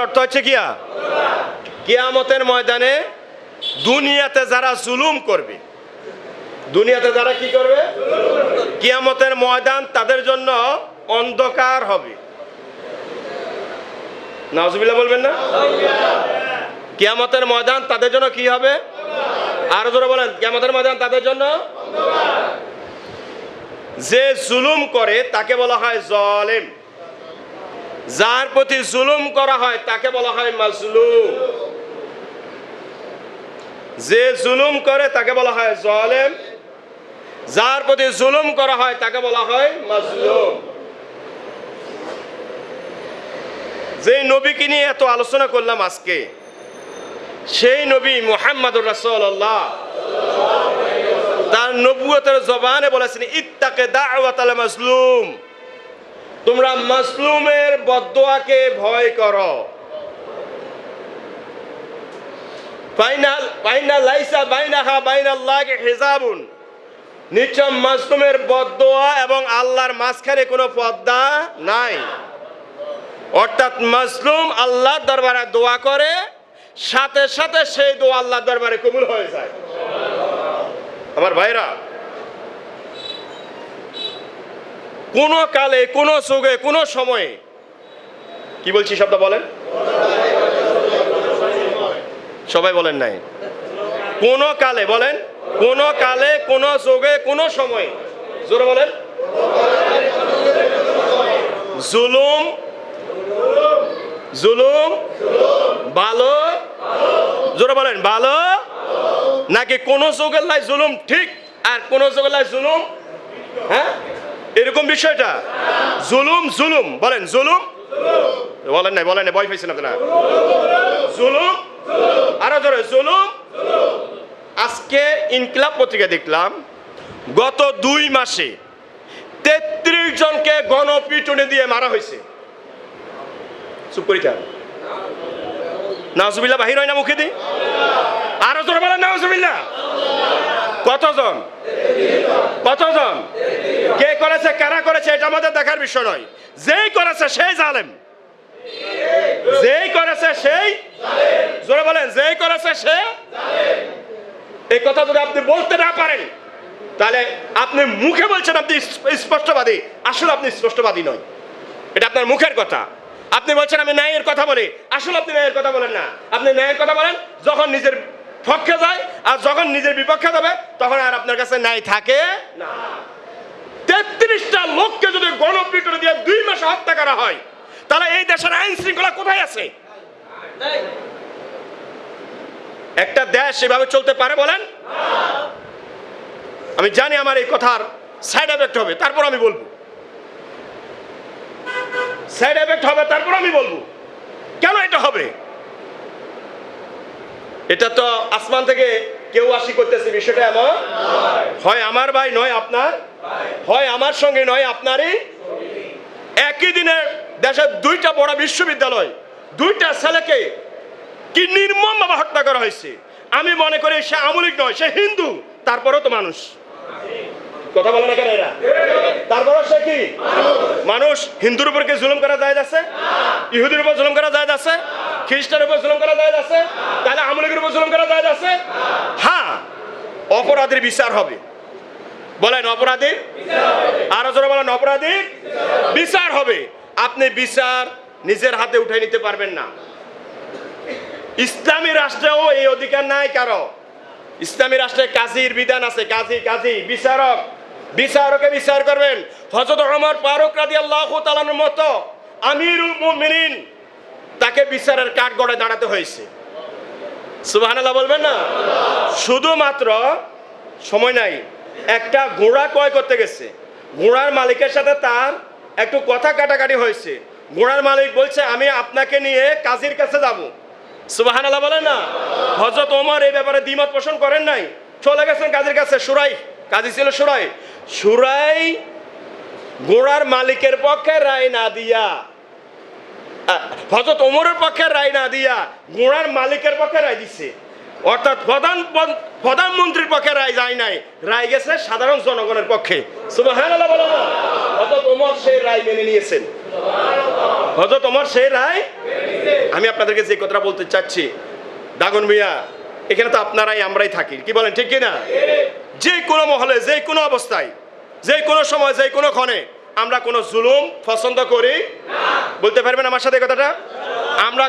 অর্থ হচ্ছে কিয়ামতের ময়দানে দুনিয়াতে যারা জুলুম করবে, দুনিয়াতে যারা কি করবে, কিয়ামতের ময়দান তাদের জন্য অন্ধকার হবে। নাউজুবিল্লাহ বলবেন না? কিয়ামতের ময়দান তাদের জন্য কি হবে? আরো জোরে বলেন, কিয়ামতের ময়দান তাদের জন্য যে জুলুম করে তাকে বলা হয় জালেম, যার প্রতি জুলুম করা হয় তাকে বলা হয় মাজলুম। যে জুলুম করে তাকে বলা হয় জালেম, যার প্রতি জুলুম করা হয় তাকে বলা হয় মাজলুম। যে নবীকে নিয়ে এত আলোচনা করলাম আজকে, সেই নবী মুহাম্মদুর রাসূলুল্লাহ তার নবুয়তের জবানে বলেছেন, ইত্তাকে দাওয়াতাল মাজলুম, তোমরা মাজলুমের বদদোয়াকে ভয় করো। ফাইনা লাইসা বাইনাহা বাইনাল্লাহি হিজাবুন, নিশ্চয় মাজলুমের বদদোয়া এবং আল্লাহর মাঝখানে কোনো পর্দা নাই। অর্থাৎ মাজলুম আল্লাহর দরবারে দোয়া করে, সাথে সাথে সেই দোয়া আল্লাহর দরবারে কবুল হয়ে যায়। আমার ভাইরা, কোন কালে, কোন যুগে, কোন সময়ে, কি বলছি শব্দ বলেন, সবাই বলেন নাই, কোন কালে বলেন, কোন কালে, কোন যুগে, কোন সময়ে, জোরে বলেন, জুলুম জুলুম ভালো, জোরে বলেন ভালো নাকি কোন যুগের লাই জুলুম ঠিক আর কোন যুগের লাই জুলুম, হ্যাঁ এরকম বিষয়টা? জুলুম জুলুম বলেন, জুলুম বলেন নাই, বলেন নাই, ভয় পাইছেন আপনারা? জুলুম, আরো জোরে জুলুম। আজকে ইনকিলাব পত্রিকা দেখলাম, গত 2 মাসে 33 জনকে গণপিটুনি দিয়ে মারা হয়েছে। চুপ করি যান, নাউজুবিল্লাহ বাহির হয় না মুখে দি? আরো জোরে বলেন নাউজুবিল্লাহ। কতজন? কতজন? কে করেছে, কারা করেছে, এটা আমাদের দেখার বিষয় নয়। যেই করেছে সেই জালেম, যেই করেছে সেই, জোরে বলেন, যেই করেছে সে। এই কথা যদি আপনি বলতে না পারেন, তাহলে আপনি মুখে বলছেন আপনি স্পষ্টবাদী, আসলে আপনি স্পষ্টবাদী নয়, এটা আপনার মুখের কথা। আপনি বলছেন আমি ন্যায়ের কথা বলি, আসলে আপনি ন্যায়ের কথা বলেন না। আপনি ন্যায়ের কথা বলেন যখন নিজের পক্ষে যায়, আর যখন নিজের বিপক্ষে যাবে তখন আর আপনার কাছে ন্যায় থাকে না। 33টা লোককে যদি গণপিটুনি দিয়ে 2 মাসে হত্যা করা হয়, তাহলে এই দেশের আইন শৃঙ্খলা কোথায় আছে? একটা দেশ এভাবে চলতে পারে বলেন? আমি জানি আমার এই কথার সাইড এফেক্ট হবে, তারপর আমি বলবো, সাইড এফেক্ট হবে, তারপর আমি বলবো কেন এটা হবে। এটা তো আসমান থেকে কেউ আসি করতেছে, বিষয়টা এমন হয় আমার ভাই নয় আপনার, হয় আমার সঙ্গে নয় আপনারই। একই দিনে দেশের 2টা বড় বিশ্ববিদ্যালয়, 2টা ছেলেকে কি নির্মমভাবে হত্যা করা হয়েছে। আমি মনে করি সে আমলিক নয়, সে হিন্দু, তারপরেও তো মানুষ। কথা বলে না কেন এরা? তারপরেও সে কি মানুষ? হিন্দুর উপর কি জুলুম করা যায় আছে? ইহুদির উপর জুলুম করা যায় আছে? খ্রিস্টানের উপর জুলুম করা যায় আছে? তাহলে আমলিকের উপর জুলুম করা যায় আছে? হ্যাঁ, অপরাধীর বিচার হবে। বলেন অপরাধীর, আরো জোরে বলেন অপরাধীর বিচার হবে। আপনি বিচার নিজের হাতে উঠে নিতে পারবেন না। ইসলামী রাষ্ট্রেও এই অধিকার নাই কারো। ইসলামী রাষ্ট্রে কাজীর বিধান আছে, কাজী বিচারক, বিচারকে বিচার করবেন। হযরত ওমর ফারুক রাদিয়াল্লাহু তাআলার মতো আমিরুল মুমিনিন, তাকে বিচারের কাঠগড়ায় দাঁড়াতে হয়েছে। সুবহানাল্লাহ বলবেন না? শুধুমাত্র সময় নাই, একটা ঘোড়া ক্রয় করতে গেছে, ঘোড়ার মালিকের সাথে তার একটু কথা কাটাকাটি হয়েছে। ঘোড়ার মালিক বলছে আমি আপনাকে নিয়ে কাজীর কাছে যাব। সুবহানাল্লাহ বলেন না? হযরত ওমর এই ব্যাপারে দ্বিমত পোষণ করেন নাই, চলে গেছেন কাজীর কাছে। কাজী ছিল সুরাই ঘোড়ার মালিকের পক্ষে রায় না দিয়া, হযরত ওমরের পক্ষে রায় না দিয়া ঘোড়ার মালিকের পক্ষে রায় দিছে। অর্থাৎ প্রধানমন্ত্রীর পক্ষে রায় যায় নাই, রায় গেছে সাধারণ জনগণের পক্ষে। সুবহানাল্লাহ বলেন না? হযরত ওমর সেই রায় মেনে নিয়েছেন। হযরত ওমর সেই রায়। আমি আপনাদেরকে যে কথাটা বলতে চাচ্ছি, দাগন মিয়া, এখানে তো আপনারাই আমরাই থাকি, কি বলেন, ঠিক কিনা? যে কোনো মহলে, যে কোনো অবস্থায়, যে কোনো সময়, যে কোনো ক্ষণে আমরা কোনো জুলুম পছন্দ করি না। বলতে পারবেন আমার সাথে কথাটা? আমরা